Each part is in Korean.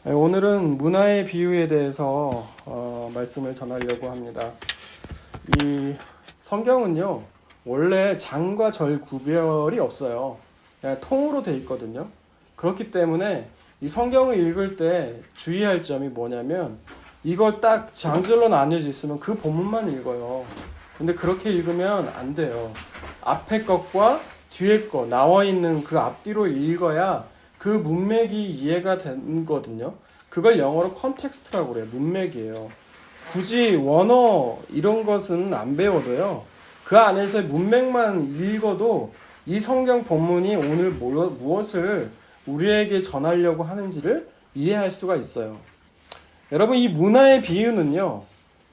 오늘은 문화의 비유에 대해서 말씀을 전하려고 합니다. 이 성경은요, 원래 장과 절 구별이 없어요. 그냥 통으로 돼 있거든요. 그렇기 때문에 이 성경을 읽을 때 주의할 점이 뭐냐면, 이걸 딱 장절로 나뉘어져 있으면 그 본문만 읽어요. 근데 그렇게 읽으면 안 돼요. 앞에 것과 뒤에 것 나와 있는 그 앞뒤로 읽어야 그 문맥이 이해가 되거든요. 그걸 영어로 컨텍스트라고 그래요. 문맥이에요. 굳이 원어 이런 것은 안 배워도요, 그 안에서의 문맥만 읽어도 이 성경 본문이 오늘 무엇을 우리에게 전하려고 하는지를 이해할 수가 있어요. 여러분, 이 문화의 비유는요,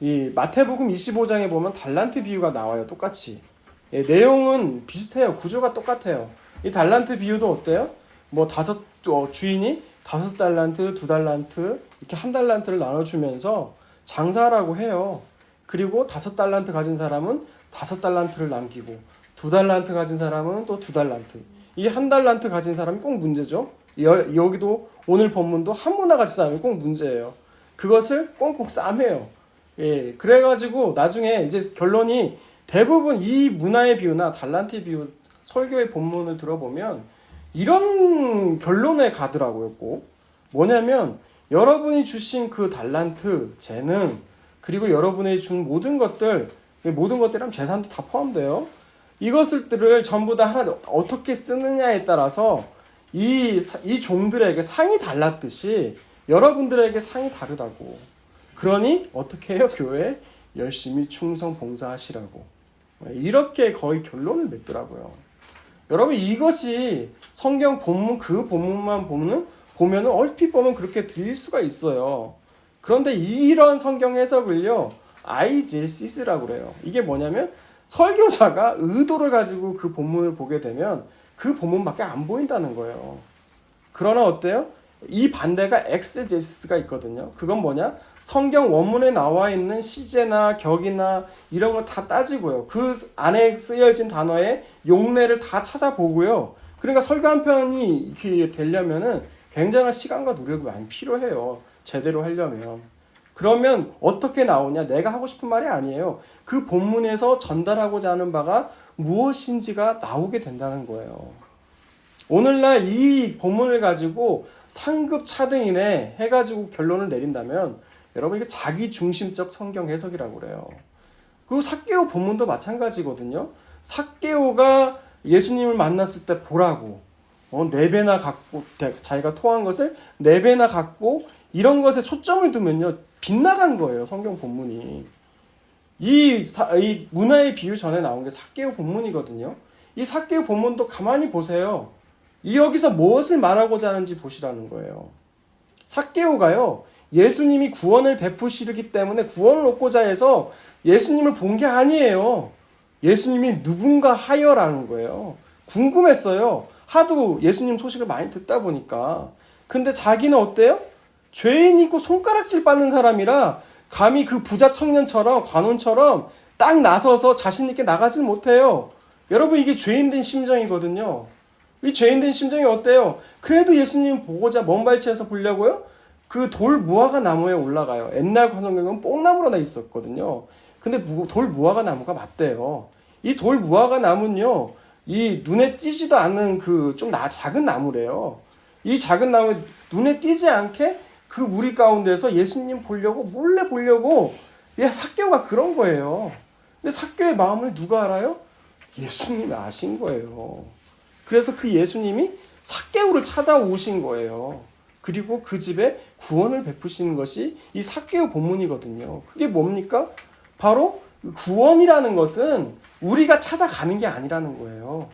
이 마태복음 25장에 보면 달란트 비유가 나와요. 똑같이. 내용은 비슷해요. 구조가 똑같아요. 이 달란트 비유도 어때요? 뭐 주인이 5달란트, 2달란트, 이렇게 1달란트를 나눠주면서 장사라고 해요. 그리고 5달란트 가진 사람은 5달란트를 남기고, 2달란트 가진 사람은 또 2달란트. 이 1달란트 가진 사람이 꼭 문제죠. 여기도 오늘 본문도 한 문화 가진 사람이 꼭 문제예요. 그것을 꽁꽁 싸매요. 예, 그래가지고 나중에 이제 결론이, 대부분 이 문화의 비유나 달란트 비유 설교의 본문을 들어보면 이런 결론에 가더라고요. 꼭 뭐냐면, 여러분이 주신 그 달란트, 재능, 그리고 여러분이 준 모든 것들이라면 재산도 다 포함돼요. 이것들을 전부 다 하나 어떻게 쓰느냐에 따라서 이 종들에게 상이 달랐듯이 여러분들에게 상이 다르다고. 그러니 어떻게 해요? 교회에 열심히 충성 봉사하시라고. 이렇게 거의 결론을 맺더라고요. 여러분, 이것이 성경 본문, 그 본문만 보면은 얼핏 보면 그렇게 들릴 수가 있어요. 그런데 이런 성경 해석을요, 아이제시스라고 그래요. 이게 뭐냐면, 설교자가 의도를 가지고 그 본문을 보게 되면 그 본문밖에 안 보인다는 거예요. 그러나 어때요? 이 반대가 엑세제시스가 있거든요. 그건 뭐냐? 성경 원문에 나와 있는 시제나 격이나 이런 걸 다 따지고요. 그 안에 쓰여진 단어의 용례를 다 찾아보고요. 그러니까 설교 한 편이 이렇게 되려면은 굉장한 시간과 노력이 많이 필요해요. 제대로 하려면. 그러면 어떻게 나오냐? 내가 하고 싶은 말이 아니에요. 그 본문에서 전달하고자 하는 바가 무엇인지가 나오게 된다는 거예요. 오늘날 이 본문을 가지고 상급 차등이네 해가지고 결론을 내린다면, 여러분, 이게 자기 중심적 성경 해석이라고 그래요. 그 삭개오 본문도 마찬가지거든요. 삭개오가 예수님을 만났을 때 보라고, 4배나 갖고, 자기가 토한 것을 4배나 갖고, 이런 것에 초점을 두면요, 빗나간 거예요, 성경 본문이. 이 문화의 비유 전에 나온 게 삭개오 본문이거든요. 이 삭개오 본문도 가만히 보세요. 여기서 무엇을 말하고자 하는지 보시라는 거예요. 삭개오가요, 예수님이 구원을 베푸시기 때문에 구원을 얻고자 해서 예수님을 본 게 아니에요. 예수님이 누군가 하여라는 거예요. 궁금했어요. 하도 예수님 소식을 많이 듣다 보니까. 근데 자기는 어때요? 죄인이고 손가락질 받는 사람이라 감히 그 부자 청년처럼, 관원처럼 딱 나서서 자신 있게 나가질 못해요. 여러분, 이게 죄인된 심정이거든요. 이 죄인된 심정이 어때요? 그래도 예수님 보고자 먼 발치에서 보려고요? 그 돌 무화과 나무에 올라가요. 옛날 성경은 뽕나무로 나 있었거든요. 근데 돌 무화과 나무가 맞대요. 이 돌 무화과 나무는요, 이 눈에 띄지도 않는 그 좀 작은 나무래요. 이 작은 나무 눈에 띄지 않게 그 무리 가운데서 예수님 보려고, 몰래 보려고, 삭개오가 그런 거예요. 근데 삭개오의 마음을 누가 알아요? 예수님이 아신 거예요. 그래서 그 예수님이 삭개오를 찾아오신 거예요. 그리고 그 집에 구원을 베푸시는 것이 이 삭개오 본문이거든요. 그게 뭡니까? 바로 구원이라는 것은 우리가 찾아가는 게 아니라는 거예요.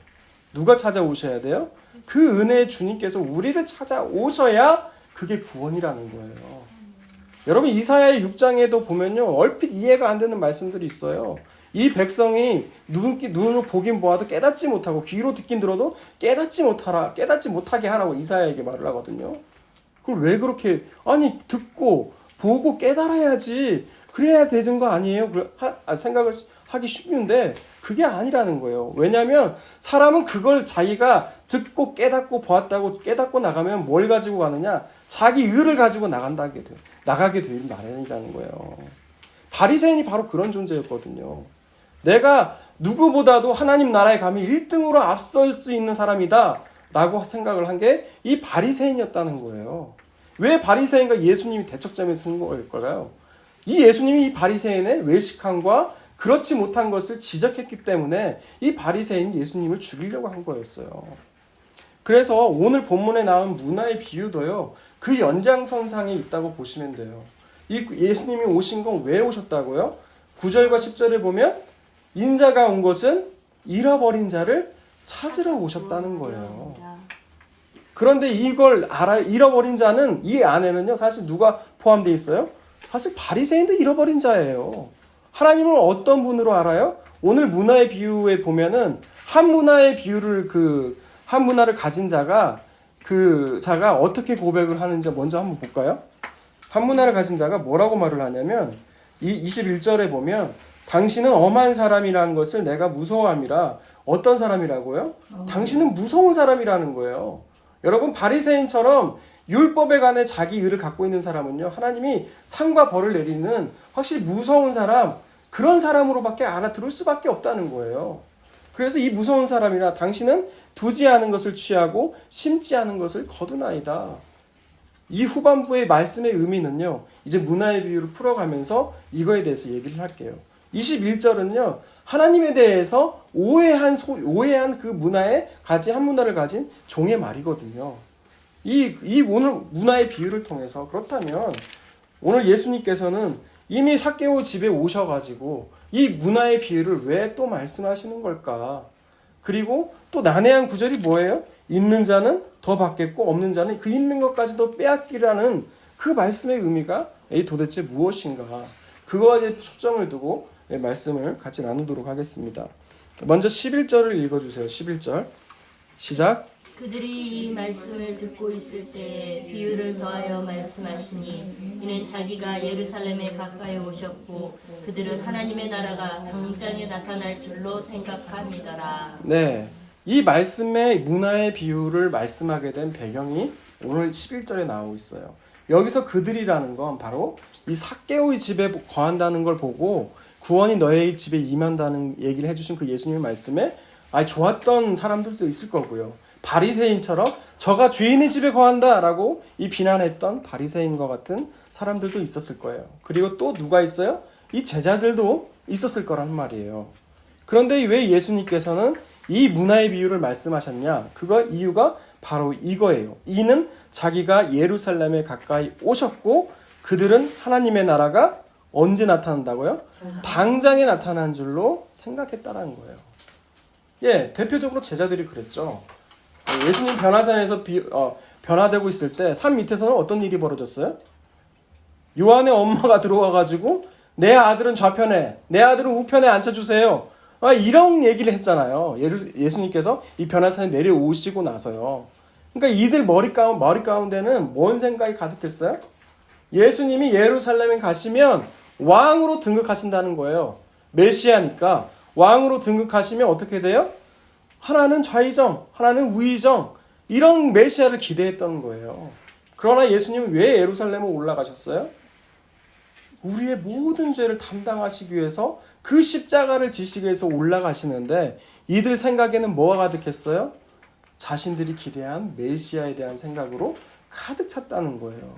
누가 찾아오셔야 돼요? 그 은혜의 주님께서 우리를 찾아오셔야 그게 구원이라는 거예요. 여러분, 이사야 6장에도 보면요, 얼핏 이해가 안 되는 말씀들이 있어요. 이 백성이 눈으로 보긴 보아도 깨닫지 못하고, 귀로 듣긴 들어도 깨닫지 못하게 하라고 이사야에게 말을 하거든요. 그걸 왜 그렇게, 아니, 듣고 보고 깨달아야지 그래야 되는 거 아니에요? 생각을 하기 쉬운데 그게 아니라는 거예요. 왜냐하면 사람은 그걸 자기가 듣고 깨닫고 보았다고 깨닫고 나가면 뭘 가지고 가느냐? 자기 의를 가지고 나가게 되는 마련이라는 거예요. 바리새인이 바로 그런 존재였거든요. 내가 누구보다도 하나님 나라에 가면 1등으로 앞설 수 있는 사람이다 라고 생각을 한 게 이 바리새인이었다는 거예요. 왜 바리새인과 예수님이 대척점에 쓴 걸까요? 이 예수님이 이 바리새인의 외식함과 그렇지 못한 것을 지적했기 때문에 이 바리새인이 예수님을 죽이려고 한 거였어요. 그래서 오늘 본문에 나온 문화의 비유도요, 그 연장선상에 있다고 보시면 돼요. 이 예수님이 오신 건 왜 오셨다고요? 9절과 10절에 보면 인자가 온 것은 잃어버린 자를 찾으러 오셨다는 거예요. 그런데 이걸 잃어버린 자는 이 안에는요, 사실 누가 포함되어 있어요? 사실 바리새인도 잃어버린 자예요. 하나님을 어떤 분으로 알아요? 오늘 문화의 비유에 보면은 한 문화를 가진 자가 그 자가 어떻게 고백을 하는지 먼저 한번 볼까요? 한 문화를 가진 자가 뭐라고 말을 하냐면 이 21절에 보면 당신은 엄한 사람이라는 것을 내가 무서워함이라. 어떤 사람이라고요? 당신은 무서운 사람이라는 거예요. 여러분, 바리새인처럼 율법에 관해 자기 의를 갖고 있는 사람은요, 하나님이 상과 벌을 내리는 확실히 무서운 사람, 그런 사람으로밖에 알아들을 수밖에 없다는 거예요. 그래서 이 무서운 사람이나 당신은 두지 않은 것을 취하고 심지 않은 것을 거두나이다. 이 후반부의 말씀의 의미는요, 이제 문화의 비유를 풀어가면서 이거에 대해서 얘기를 할게요. 21절은요, 하나님에 대해서 오해한 그 문화에 한 문화를 가진 종의 말이거든요. 이 오늘 문화의 비유를 통해서, 그렇다면 오늘 예수님께서는 이미 삭개오 집에 오셔가지고 이 문화의 비유를 왜 또 말씀하시는 걸까? 그리고 또 난해한 구절이 뭐예요? 있는 자는 더 받겠고 없는 자는 그 있는 것까지도 빼앗기라는 그 말씀의 의미가 도대체 무엇인가? 그거에 대해 초점을 두고 말씀을 같이 나누도록 하겠습니다. 먼저 11절을 읽어주세요. 11절 시작. 그들이 이 말씀을 듣고 있을 때 비유를 더하여 말씀하시니 이는 자기가 예루살렘에 가까이 오셨고 그들은 하나님의 나라가 당장에 나타날 줄로 생각함이더라. 네, 이 말씀의 문화의 비유를 말씀하게 된 배경이 오늘 11절에 나오고 있어요. 여기서 그들이라는 건 바로 이 삭개오의 집에 거한다는 걸 보고 구원이 너의 집에 임한다는 얘기를 해주신 그 예수님의 말씀에 좋았던 사람들도 있을 거고요. 바리새인처럼 저가 죄인의 집에 거한다라고 이 비난했던 바리새인과 같은 사람들도 있었을 거예요. 그리고 또 누가 있어요? 이 제자들도 있었을 거란 말이에요. 그런데 왜 예수님께서는 이 문화의 비유를 말씀하셨냐? 이유가 바로 이거예요. 이는 자기가 예루살렘에 가까이 오셨고 그들은 하나님의 나라가 언제 나타난다고요? 당장에 나타난 줄로 생각했다라는 거예요. 예, 대표적으로 제자들이 그랬죠. 예수님 변화산에서 변화되고 있을 때 산 밑에서는 어떤 일이 벌어졌어요? 요한의 엄마가 들어와가지고 내 아들은 좌편에, 내 아들은 우편에 앉혀주세요. 이런 얘기를 했잖아요. 예수님께서 이 변화산에 내려오시고 나서요. 그러니까 이들 머리 가운데는 뭔 생각이 가득했어요? 예수님이 예루살렘에 가시면 왕으로 등극하신다는 거예요. 메시아니까 왕으로 등극하시면 어떻게 돼요? 하나는 좌의정, 하나는 우의정, 이런 메시아를 기대했던 거예요. 그러나 예수님은 왜 예루살렘에 올라가셨어요? 우리의 모든 죄를 담당하시기 위해서 그 십자가를 지시기 위해서 올라가시는데 이들 생각에는 뭐가 가득했어요? 자신들이 기대한 메시아에 대한 생각으로 가득 찼다는 거예요.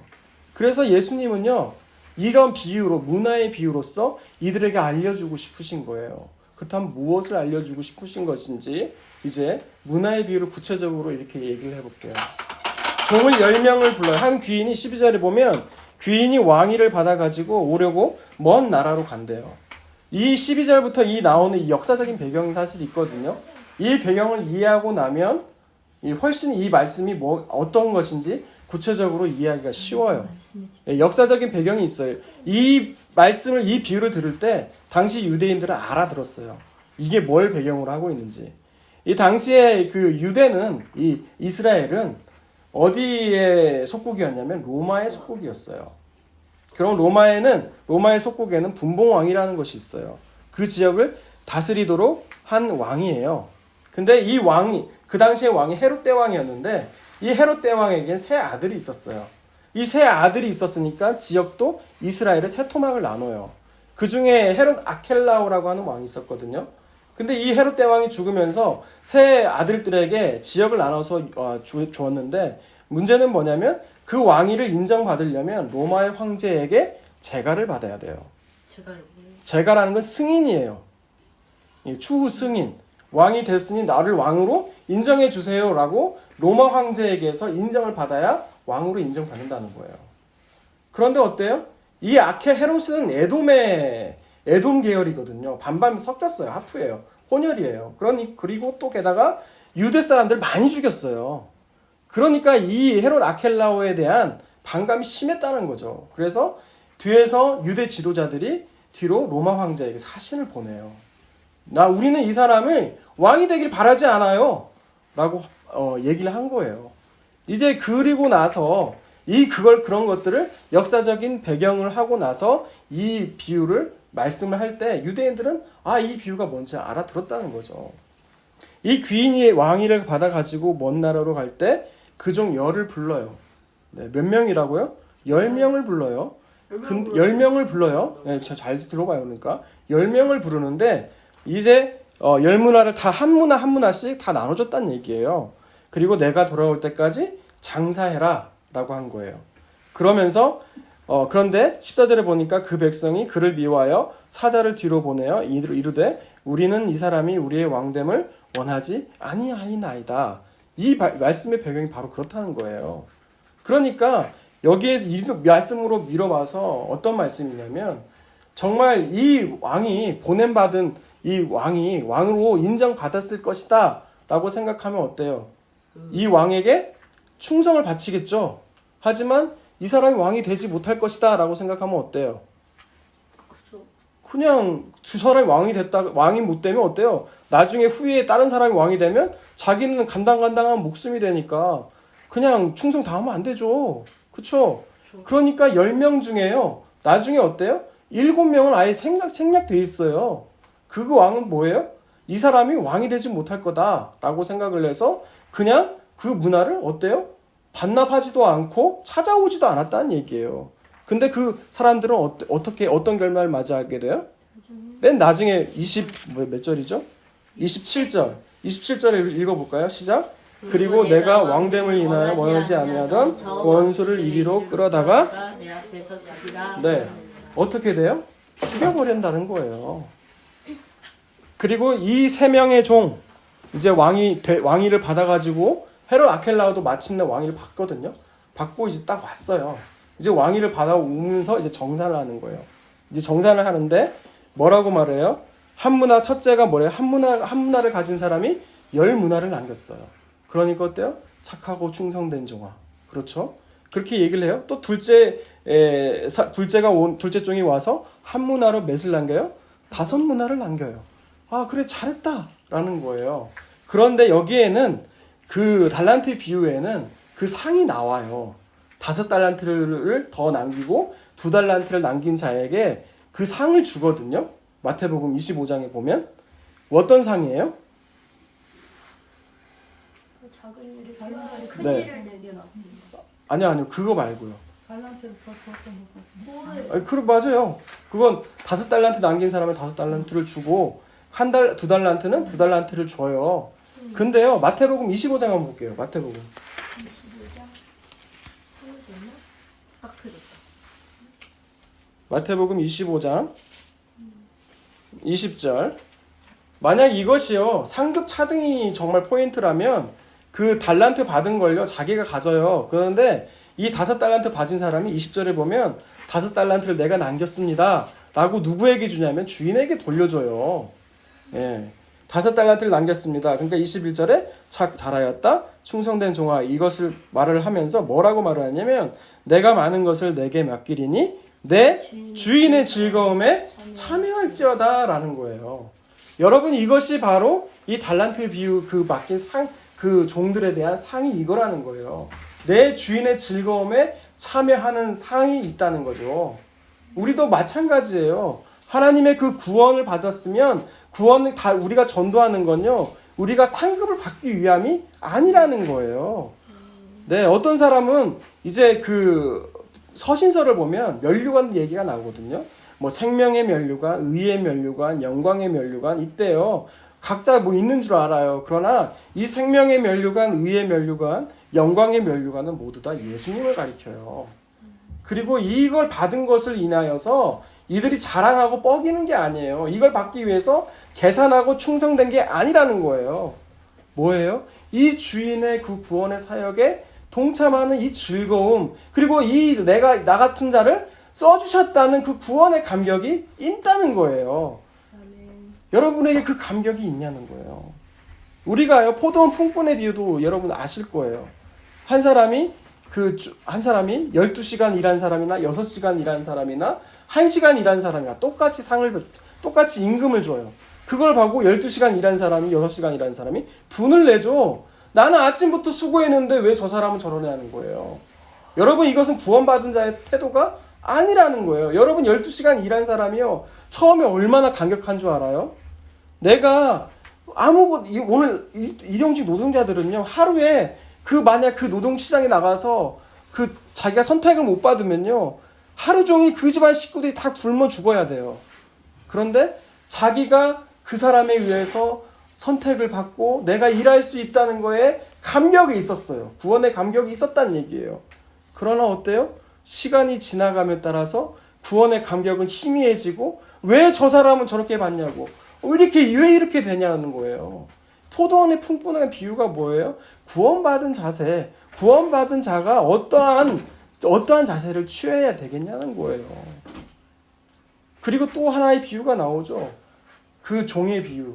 그래서 예수님은요, 이런 비유로, 문화의 비유로서 이들에게 알려주고 싶으신 거예요. 그렇다면 무엇을 알려주고 싶으신 것인지 이제 문화의 비유를 구체적으로 이렇게 얘기를 해볼게요. 종을 10명을 불러요. 한 귀인이 12절에 보면 귀인이 왕위를 받아가지고 오려고 먼 나라로 간대요. 이 12절부터 나오는 이 역사적인 배경이 사실 있거든요. 이 배경을 이해하고 나면 훨씬 이 말씀이 어떤 것인지 구체적으로 이해하기가 쉬워요. 역사적인 배경이 있어요. 이 말씀을, 이 비유를 들을 때 당시 유대인들은 알아들었어요. 이게 뭘 배경으로 하고 있는지. 이 당시에 그 유대는, 이 이스라엘은 어디의 속국이었냐면 로마의 속국이었어요. 그럼 로마의 속국에는 분봉왕이라는 것이 있어요. 그 지역을 다스리도록 한 왕이에요. 근데 이 왕이 그 당시에 왕이 헤롯 대왕이었는데 이 헤롯 대왕에겐 세 아들이 있었어요. 이 세 아들이 있었으니까 지역도 이스라엘의 세 토막을 나눠요. 그 중에 헤롯 아켈라오라고 하는 왕이 있었거든요. 근데 이 헤롯 대왕이 죽으면서 세 아들들에게 지역을 나눠서 주었는데 문제는 뭐냐면 그 왕위를 인정받으려면 로마의 황제에게 제가를 받아야 돼요. 제가라는 건 승인이에요. 추후 승인. 왕이 됐으니 나를 왕으로 인정해 주세요라고 로마 황제에게서 인정을 받아야 왕으로 인정받는다는 거예요. 그런데 어때요? 이 헤롯은 에돔 계열이거든요. 반반 섞였어요. 하프예요. 혼혈이에요. 그리고 또 게다가 유대 사람들 많이 죽였어요. 그러니까 이 헤롯 아켈라오에 대한 반감이 심했다는 거죠. 그래서 뒤에서 유대 지도자들이 뒤로 로마 황제에게 사신을 보내요. 우리는 이 사람을 왕이 되길 바라지 않아요. 라고 얘기를 한 거예요. 이제 그리고 나서 그런 것들을 역사적인 배경을 하고 나서 이 비유를 말씀을 할 때 유대인들은 이 비유가 뭔지 알아들었다는 거죠. 이 귀인이 왕위를 받아가지고 먼 나라로 갈 때 그 종 열을 불러요. 네, 몇 명이라고요? 10명을 불러요. 10명을 불러요. 네, 잘 들어봐요. 그러니까 10명을 부르는데 이제 10문화를 다 한 문화씩 다 나눠줬다는 얘기예요. 그리고 내가 돌아올 때까지 장사해라 라고 한 거예요. 그러면서 그런데 14절에 보니까 그 백성이 그를 미워하여 사자를 뒤로 보내어 이르되 우리는 이 사람이 우리의 왕됨을 원하지 아니하이나이다. 이 말씀의 배경이 바로 그렇다는 거예요. 그러니까 여기에 이 말씀으로 밀어봐서 어떤 말씀이냐면 정말 이 왕이 보냄받은 이 왕이 왕으로 인정받았을 것이다 라고 생각하면 어때요? 이 왕에게 충성을 바치겠죠. 하지만 이 사람이 왕이 되지 못할 것이다 라고 생각하면 어때요? 그냥 두 사람이 왕이 못 되면 어때요? 나중에 후에 다른 사람이 왕이 되면 자기는 간당간당한 목숨이 되니까 그냥 충성 당하면 안 되죠. 그쵸? 그러니까 10명 중에요. 나중에 어때요? 7명은 아예 생략돼 있어요. 그 왕은 뭐예요? 이 사람이 왕이 되지 못할 거다라고 생각을 해서 그냥 그 문화를 어때요? 반납하지도 않고 찾아오지도 않았다는 얘기예요. 근데 그 사람들은 어떤 결말을 맞이하게 돼요? 맨 나중에 몇 절이죠? 27절. 27절을 읽어볼까요? 시작. 그리고 내가 왕됨을 인하여 원하지 아니하던 원수를 이리로 끌어다가 내 앞에서 죽이라. 네. 어떻게 돼요? 죽여버린다는 거예요. 그리고 이 세 명의 종 이제 왕위를 받아가지고 헤롯 아켈라오도 마침내 왕위를 받거든요. 받고 이제 딱 왔어요. 이제 왕위를 받아오면서 이제 정산을 하는 거예요. 이제 정산을 하는데 뭐라고 말해요? 한 문화 첫째가 뭐래요? 한 문화를 가진 사람이 10문화를 남겼어요. 그러니까 어때요? 착하고 충성된 종아. 그렇죠? 그렇게 얘기를 해요. 또 둘째 종이 와서 한 문화로 몇을 남겨요? 5문화를 남겨요. 그래 잘했다라는 거예요. 그런데 여기에는 그 달란트 비유에는 그 상이 나와요. 5달란트를 더 남기고 2달란트를 남긴 자에게 그 상을 주거든요. 마태복음 25장에 보면 어떤 상이에요? 작은 일을 좋아하는 큰 네. 일을 내게라. 아니요 그거 말고요. 달란트를 더 줬던 것 같은데. 맞아요. 그건 5달란트 남긴 사람은 5달란트를 주고 2달란트는 2달란트를 줘요. 근데요 마태복음 25장 한번 볼게요. 마태복음 25장. 마태복음 25장 20절. 만약 이것이요 상급 차등이 정말 포인트라면 그 달란트 받은 걸요 자기가 가져요. 그런데 이 5달란트 받은 사람이 20절에 보면 5달란트를 내가 남겼습니다 라고 누구에게 주냐면 주인에게 돌려줘요. 예, 5달란트를 남겼습니다. 그러니까 21절에 착 잘하였다 충성된 종아 이것을 말을 하면서 뭐라고 말을 하냐면 내가 많은 것을 내게 맡기리니 내 주인의 즐거움에 참여할지어다 라는 거예요. 여러분 이것이 바로 이 달란트 비유 그 맡긴 그 종들에 대한 상이 이거라는 거예요. 내 주인의 즐거움에 참여하는 상이 있다는 거죠. 우리도 마찬가지예요. 하나님의 그 구원을 받았으면 구원을 다 우리가 전도하는 건요. 우리가 상급을 받기 위함이 아니라는 거예요. 네, 어떤 사람은 이제 그 서신서를 보면 면류관 얘기가 나오거든요. 뭐 생명의 면류관, 의의 면류관, 영광의 면류관 있대요. 각자 뭐 있는 줄 알아요. 그러나 이 생명의 면류관, 의의 면류관, 영광의 면류관은 모두 다 예수님을 가리켜요. 그리고 이걸 받은 것을 인하여서 이들이 자랑하고 뻐기는 게 아니에요. 이걸 받기 위해서 계산하고 충성된 게 아니라는 거예요. 뭐예요? 이 주인의 그 구원의 사역에 동참하는 이 즐거움, 그리고 이 내가 나 같은 자를 써주셨다는 그 구원의 감격이 있다는 거예요. 아멘. 여러분에게 그 감격이 있냐는 거예요. 우리가요, 포도원 풍분의 비유도 여러분 아실 거예요. 한 사람이 12시간 일한 사람이나 6시간 일한 사람이나 1시간 일한 사람이나 똑같이 임금을 줘요. 그걸 보고 12시간 일한 사람이 6시간 일한 사람이 분을 내죠. 나는 아침부터 수고했는데 왜 저 사람은 저러냐 하는 거예요. 여러분, 이것은 구원받은 자의 태도가 아니라는 거예요. 여러분, 12시간 일한 사람이요, 처음에 얼마나 감격한 줄 알아요? 내가 오늘 일용직 노동자들은요, 하루에 만약 그 노동시장에 나가서 자기가 선택을 못 받으면요, 하루 종일 그 집안 식구들이 다 굶어 죽어야 돼요. 그런데 자기가 그 사람에 의해서 선택을 받고 내가 일할 수 있다는 거에 감격이 있었어요. 구원의 감격이 있었다는 얘기예요. 그러나 어때요? 시간이 지나감에 따라서 구원의 감격은 희미해지고, 왜 저 사람은 저렇게 받냐고, 왜 이렇게 되냐는 거예요. 포도원의 풍부한 비유가 뭐예요? 구원받은 자가 어떠한 자세를 취해야 되겠냐는 거예요. 그리고 또 하나의 비유가 나오죠. 그 종의 비유.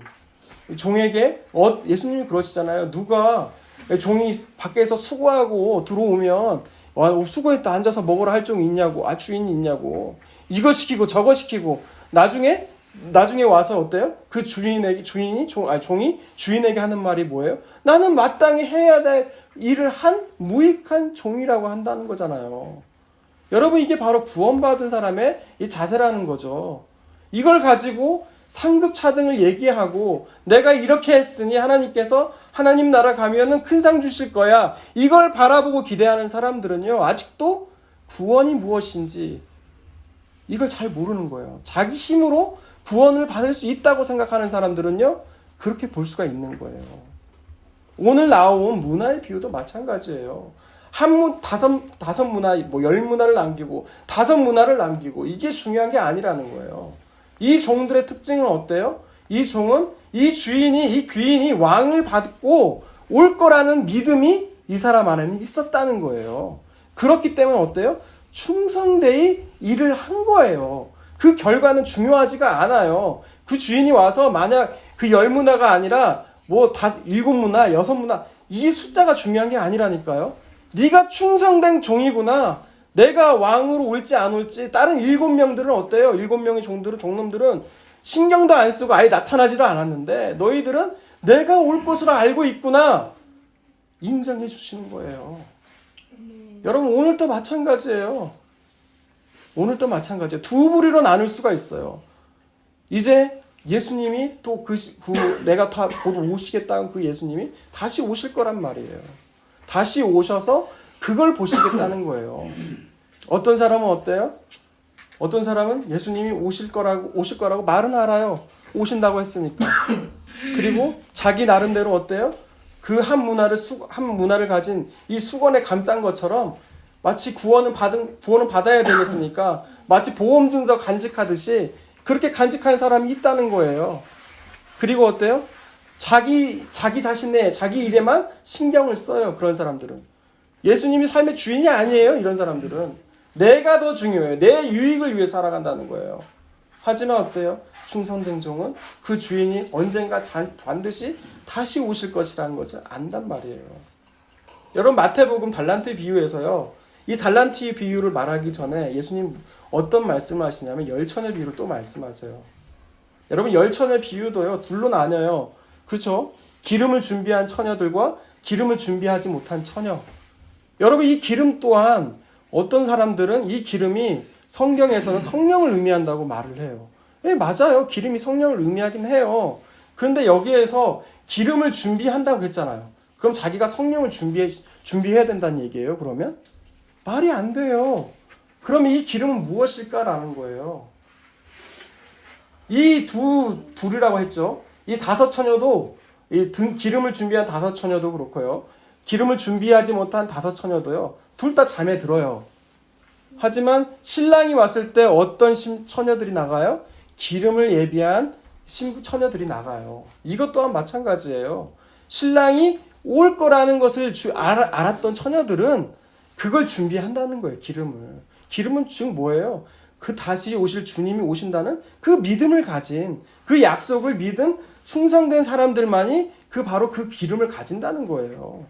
종에게 예수님이 그러시잖아요. 누가 종이 밖에서 수고하고 들어오면 수고했다, 앉아서 먹으라 할 종이 있냐고, 주인이 있냐고, 이거 시키고 저거 시키고, 나중에 와서 어때요? 그 종이 주인에게 하는 말이 뭐예요? 나는 마땅히 해야 될 일을 한 무익한 종이라고 한다는 거잖아요. 여러분, 이게 바로 구원받은 사람의 이 자세라는 거죠. 이걸 가지고 상급 차등을 얘기하고, 내가 이렇게 했으니 하나님께서 하나님 나라 가면은 큰 상 주실 거야, 이걸 바라보고 기대하는 사람들은요, 아직도 구원이 무엇인지 이걸 잘 모르는 거예요. 자기 힘으로 구원을 받을 수 있다고 생각하는 사람들은요, 그렇게 볼 수가 있는 거예요. 오늘 나온 문화의 비유도 마찬가지예요. 다섯 문화, 10문화를 남기고 5문화를 남기고, 이게 중요한 게 아니라는 거예요. 이 종들의 특징은 어때요? 이 종은 이 귀인이 왕을 받고 올 거라는 믿음이 이 사람 안에는 있었다는 거예요. 그렇기 때문에 어때요? 충성되이 일을 한 거예요. 그 결과는 중요하지가 않아요. 그 주인이 와서 만약 그 10문화가 아니라 7문화, 6문화, 이 숫자가 중요한 게 아니라니까요. 네가 충성된 종이구나. 내가 왕으로 올지 안 올지, 다른 7명들은 어때요? 7명의 종놈들은 신경도 안 쓰고 아예 나타나지도 않았는데, 너희들은 내가 올 것으로 알고 있구나, 인정해 주시는 거예요. 여러분, 오늘도 마찬가지예요. 두 부류로 나눌 수가 있어요. 이제 예수님이 또 내가 곧 오시겠다는 그 예수님이 다시 오실 거란 말이에요. 다시 오셔서 그걸 보시겠다는 거예요. 어떤 사람은 어때요? 어떤 사람은 예수님이 오실 거라고 말은 알아요. 오신다고 했으니까. 그리고 자기 나름대로 어때요? 그 한 문화를 가진 이 수건에 감싼 것처럼, 마치 구원은 받아야 되겠으니까 마치 보험증서 간직하듯이 그렇게 간직하는 사람이 있다는 거예요. 그리고 어때요? 자기 자신의 자기 일에만 신경을 써요. 그런 사람들은 예수님이 삶의 주인이 아니에요. 이런 사람들은 내가 더 중요해요. 내 유익을 위해 살아간다는 거예요. 하지만 어때요? 충성된 종은 그 주인이 언젠가 반드시 다시 오실 것이라는 것을 안단 말이에요. 여러분, 마태복음 달란트 비유에서요, 이 달란트 비유를 말하기 전에 예수님 어떤 말씀을 하시냐면 열천의 비유를 또 말씀하세요. 여러분, 열천의 비유도요, 둘로 나뉘어요. 그렇죠? 기름을 준비한 처녀들과 기름을 준비하지 못한 처녀. 여러분, 이 기름 또한 어떤 사람들은 이 기름이 성경에서는 성령을 의미한다고 말을 해요. 예, 맞아요. 기름이 성령을 의미하긴 해요. 그런데 여기에서 기름을 준비한다고 했잖아요. 그럼 자기가 성령을 준비해야 된다는 얘기예요, 그러면? 말이 안 돼요. 그럼 이 기름은 무엇일까라는 거예요. 이 둘이라고 했죠. 이 다섯 처녀도, 기름을 준비한 다섯 처녀도 그렇고요. 기름을 준비하지 못한 다섯 처녀도요. 둘 다 잠에 들어요. 하지만 신랑이 왔을 때 어떤 처녀들이 나가요? 기름을 예비한 신부 처녀들이 나가요. 이것 또한 마찬가지예요. 신랑이 올 거라는 것을 알았던 처녀들은 그걸 준비한다는 거예요. 기름은 즉 뭐예요? 그 다시 오실 주님이 오신다는 그 믿음을 가진, 그 약속을 믿은 충성된 사람들만이 바로 그 기름을 가진다는 거예요.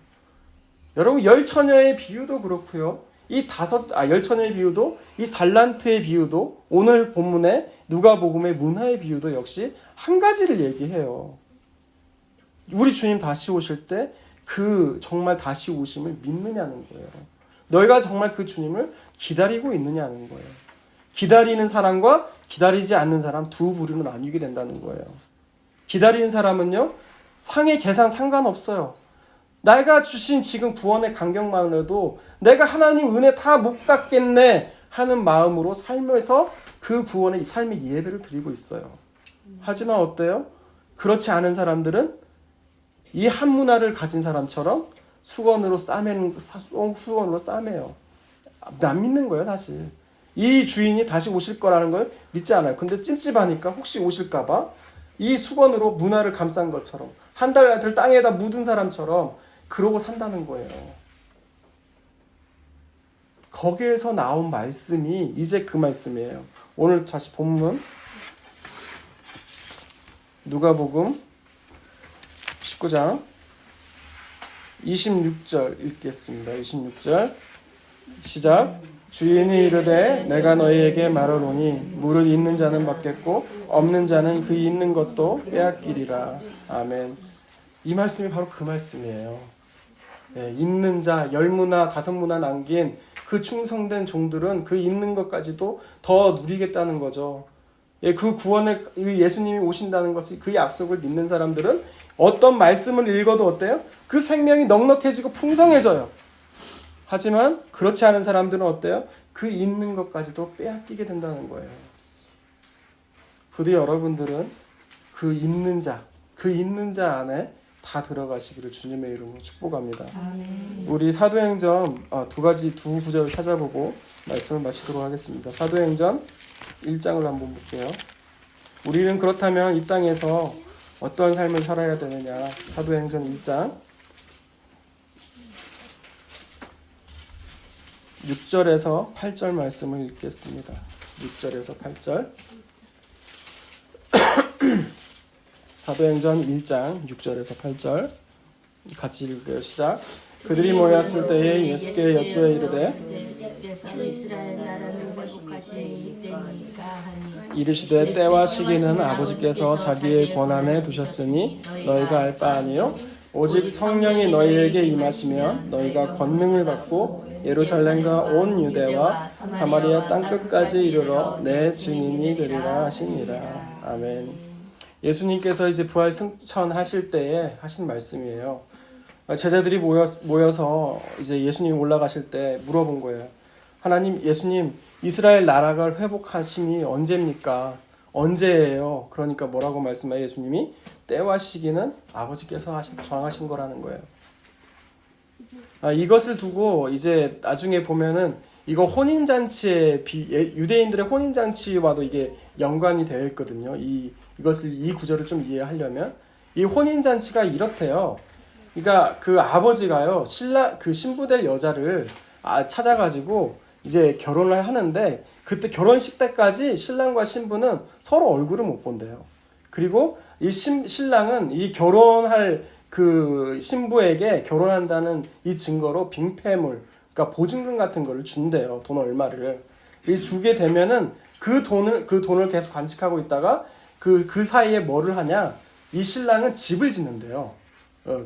여러분, 열 처녀의 비유도 그렇고요. 열 처녀의 비유도, 이 달란트의 비유도, 오늘 본문의 누가복음의 문화의 비유도 역시 한 가지를 얘기해요. 우리 주님 다시 오실 때 정말 다시 오심을 믿느냐는 거예요. 너희가 정말 그 주님을 기다리고 있느냐는 거예요. 기다리는 사람과 기다리지 않는 사람 두 부류로 나뉘게 된다는 거예요. 기다리는 사람은요, 상의 계산 상관없어요. 내가 주신 지금 구원의 간격만으로도 내가 하나님 은혜 다 못 갚겠네 하는 마음으로 살면서 그 구원의 삶의 예배를 드리고 있어요. 하지만 어때요? 그렇지 않은 사람들은 이 한 문화를 가진 사람처럼 수건으로 싸매요. 안 믿는 거예요, 사실. 이 주인이 다시 오실 거라는 걸 믿지 않아요. 근데 찜찜하니까 혹시 오실까봐 이 수건으로 문화를 감싼 것처럼 한 달 땅에다 묻은 사람처럼 그러고 산다는 거예요. 거기에서 나온 말씀이 이제 그 말씀이에요. 오늘 다시 본문 누가복음 19장 26절 읽겠습니다. 26절 시작. 주인이 이르되 내가 너희에게 말하노니 무릇 있는 자는 받겠고 없는 자는 그 있는 것도 빼앗기리라. 아멘. 이 말씀이 바로 그 말씀이에요. 네, 있는 자, 10문화, 5문화 남긴 그 충성된 종들은 그 있는 것까지도 더 누리겠다는 거죠. 예, 그 구원에 예수님이 오신다는 것을, 그 약속을 믿는 사람들은 어떤 말씀을 읽어도 어때요? 그 생명이 넉넉해지고 풍성해져요. 하지만 그렇지 않은 사람들은 어때요? 그 있는 것까지도 빼앗기게 된다는 거예요. 부디 여러분들은 그 있는 자 안에 다 들어가시기를 주님의 이름으로 축복합니다. 우리 사도행전 두 구절을 찾아보고 말씀을 마치도록 하겠습니다. 사도행전 1장을 한번 볼게요. 우리는 그렇다면 이 땅에서 어떤 삶을 살아야 되느냐. 사도행전 1장 6절에서 8절 말씀을 읽겠습니다. 6절에서 8절 사도행전 1장 6절에서 8절 같이 읽어요. 시작. 그들이 모였을 때에 예수께 여쭈어 이르되 주께서 이스라엘 나라를 회복하시니 때니까 하니 이르시되 때와 시기는 아버지께서 자기의 권한에 두셨으니 너희가 알 바 아니요 오직 성령이 너희에게 임하시면 너희가 권능을 받고 예루살렘과 온 유대와 사마리아 땅끝까지 이르러 내 증인이 되리라 하시니라. 아멘. 예수님께서 이제 부활 승천하실 때에 하신 말씀이에요. 제자들이 모여서 이제 예수님 올라가실 때 물어본 거예요. 하나님, 예수님, 이스라엘 나라가 회복하심이 언제입니까? 언제예요? 그러니까 뭐라고 말씀해요? 예수님이 때와 시기는 아버지께서 정하신 거라는 거예요. 이것을 두고 이제 나중에 보면은 이거 유대인들의 혼인잔치와도 이게 연관이 되어 있거든요. 이 구절을 좀 이해하려면 이 혼인잔치가 이렇대요. 그러니까 그 아버지가요, 그 신부될 여자를 찾아가지고 이제 결혼을 하는데 그때 결혼식 때까지 신랑과 신부는 서로 얼굴을 못 본대요. 그리고 이 신랑은 이 결혼할 그 신부에게 결혼한다는 이 증거로 빙패물, 그러니까 보증금 같은 거를 준대요. 돈 얼마를. 이 주게 되면은 그 돈을 계속 간직하고 있다가 그 사이에 뭐를 하냐? 이 신랑은 집을 짓는데요.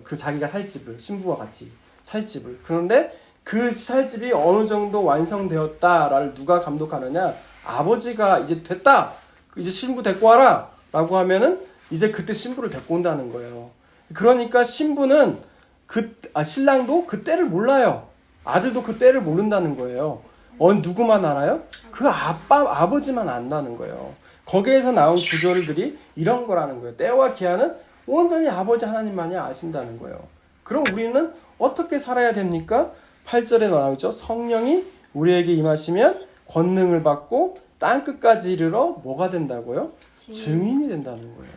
그 자기가 살 집을, 신부와 같이 살 집을. 그런데 그 시살집이 어느 정도 완성되었다를 누가 감독하느냐? 아버지가 이제 됐다. 이제 신부 데리고 와라. 라고 하면은 이제 그때 신부를 데리고 온다는 거예요. 그러니까 신부는 신랑도 그 때를 몰라요. 아들도 그 때를 모른다는 거예요. 누구만 알아요? 그 아버지만 안다는 거예요. 거기에서 나온 구절들이 이런 거라는 거예요. 때와 기한은 온전히 아버지 하나님만이 아신다는 거예요. 그럼 우리는 어떻게 살아야 됩니까? 8절에 나오죠. 성령이 우리에게 임하시면 권능을 받고 땅끝까지 이르러 뭐가 된다고요? 증인이 된다는 거예요.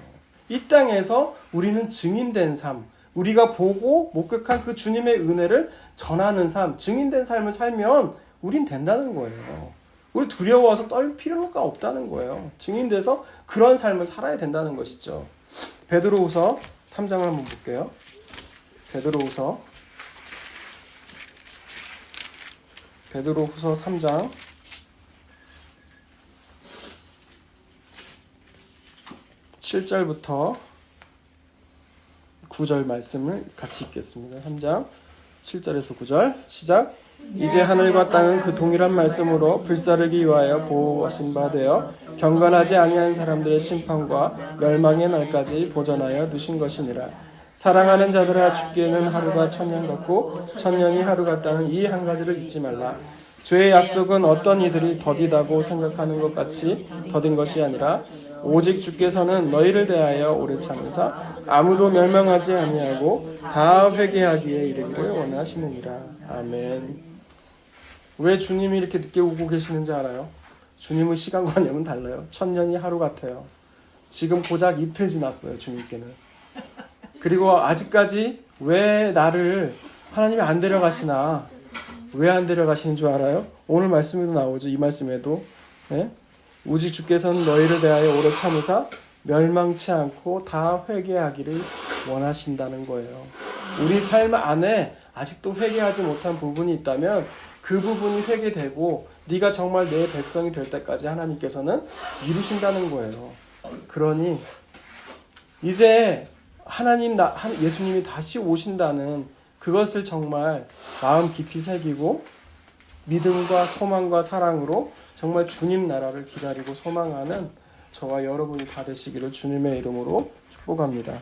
이 땅에서 우리는 증인된 삶, 우리가 보고 목격한 그 주님의 은혜를 전하는 삶, 증인된 삶을 살면 우린 된다는 거예요. 우리 두려워서 떨 필요가 없다는 거예요. 증인돼서 그런 삶을 살아야 된다는 것이죠. 베드로후서 3장을 한번 볼게요. 베드로후서 3장 7절부터 9절 말씀을 같이 읽겠습니다. 3장 7절에서 9절 시작. 이제 하늘과 땅은 그 동일한 말씀으로 불사르기 위하여 보호하신 바 되어 경건하지 아니한 사람들의 심판과 멸망의 날까지 보전하여 두신 것이니라. 사랑하는 자들아, 죽기에는 하루가 천년 같고 천년이 하루 같다는 이 한 가지를 잊지 말라. 주의 약속은 어떤 이들이 더디다고 생각하는 것 같이 더딘 것이 아니라 오직 주께서는 너희를 대하여 오래 참으사 아무도 멸망하지 아니하고 다 회개하기에 이르기를 원하시느니라. 아멘. 왜 주님이 이렇게 늦게 오고 계시는지 알아요? 주님의 시간관념은 달라요. 천년이 하루 같아요. 지금 고작 이틀 지났어요, 주님께는. 그리고 아직까지 왜 나를 하나님이 안 데려가시나? 왜 안 데려가시는 줄 알아요? 오늘 말씀에도 나오죠. 이 말씀에도. 네? 오직 주께서는 너희를 대하여 오래 참으사 멸망치 않고 다 회개하기를 원하신다는 거예요. 우리 삶 안에 아직도 회개하지 못한 부분이 있다면 그 부분이 회개되고 네가 정말 내 백성이 될 때까지 하나님께서는 이루신다는 거예요. 그러니 이제 예수님이 다시 오신다는 그것을 정말 마음 깊이 새기고 믿음과 소망과 사랑으로 정말 주님 나라를 기다리고 소망하는 저와 여러분이 다 되시기를 주님의 이름으로 축복합니다.